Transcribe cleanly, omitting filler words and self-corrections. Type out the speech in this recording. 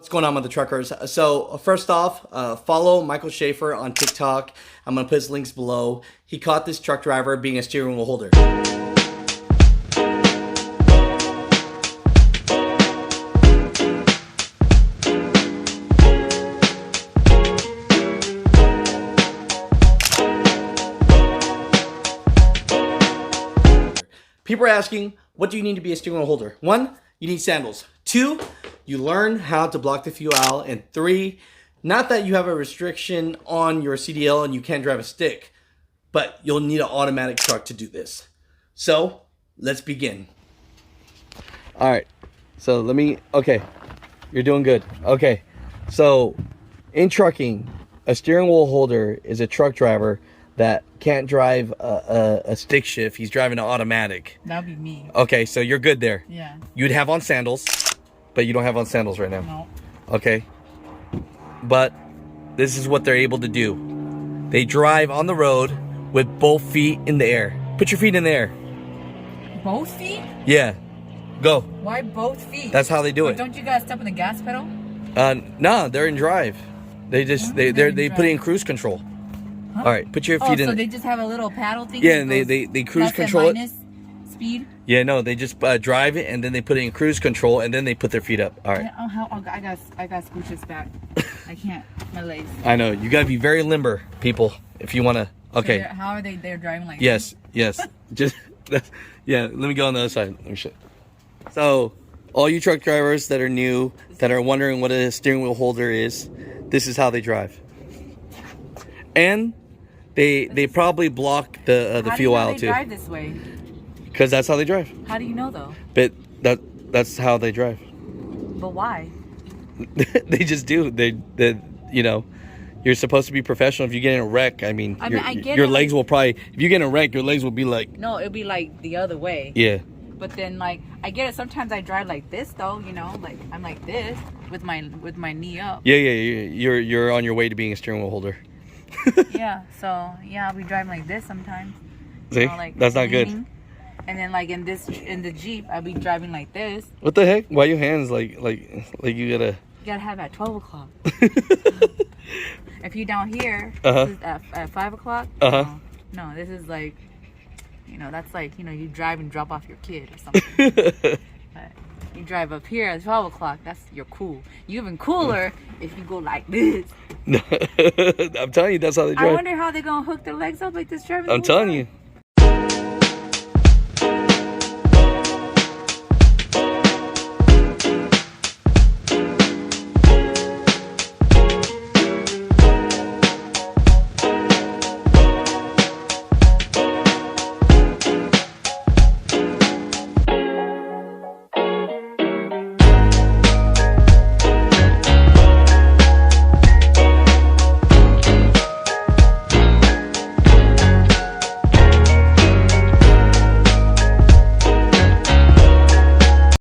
What's going on with the truckers? So first off, follow Michael Schaefer on TikTok. I'm going to put his links below. He caught this truck driver being a steering wheel holder. People are asking, what do you need to be a steering wheel holder? 1, you need sandals. 2, you learn how to block the fuel out. And 3, not that you have a restriction on your CDL and you can't drive a stick, but you'll need an automatic truck to do this. So let's begin. All right, so okay, you're doing good. Okay, so in trucking, a steering wheel holder is a truck driver that can't drive a stick shift. He's driving an automatic. That'd be me. Okay, so you're good there. Yeah. You'd have on sandals, but you don't have on sandals right now. No. Okay. But this is what they're able to do. They drive on the road with both feet in the air. Put your feet in the air. Both feet? Yeah. Go. Why both feet? That's how they do it. Don't you guys step on the gas pedal? No, they're in drive. They just they put it in cruise control. Huh? All right, put your feet in. So they just have a little paddle thing? Yeah, and they cruise control it. Speed? Yeah, no, they just drive it and then they put it in cruise control and then they put their feet up. All right. I got scooch this back. I can't. My legs. I know. You got to be very limber, people, if you want to. Okay. So how are they're driving like this? Yes. Just yeah, let me go on the other side. Let me show. So, all you truck drivers that are new, that are wondering what a steering wheel holder is, this is how they drive. And they probably block the fuel out too. How do you know they drive this way? Because that's how they drive. How do you know though? But that's how they drive. But why? They just do. They you know, you're supposed to be professional. If you get in a wreck, I mean your legs will probably, if you get in a wreck, your legs will be like. No, it'll be like the other way. Yeah. But then like I get it. Sometimes I drive like this though. You know, like I'm like this with my knee up. Yeah. You're on your way to being a steering wheel holder. Yeah. So yeah, I'll be driving like this sometimes. See, like that's not good. And then like in the Jeep, I'll be driving like this. What the heck? Why your hands like you gotta? You gotta have at 12 o'clock. If you're down here, Uh-huh. this is at 5 o'clock. Uh-huh. No, this is like, you know, that's like, you know, you drive and drop off your kid or something. But you drive up here at 12 o'clock. You're cool. You're even cooler if you go like this. I'm telling you, that's how they drive. I wonder how they're gonna hook their legs up like this driving. I'm telling you.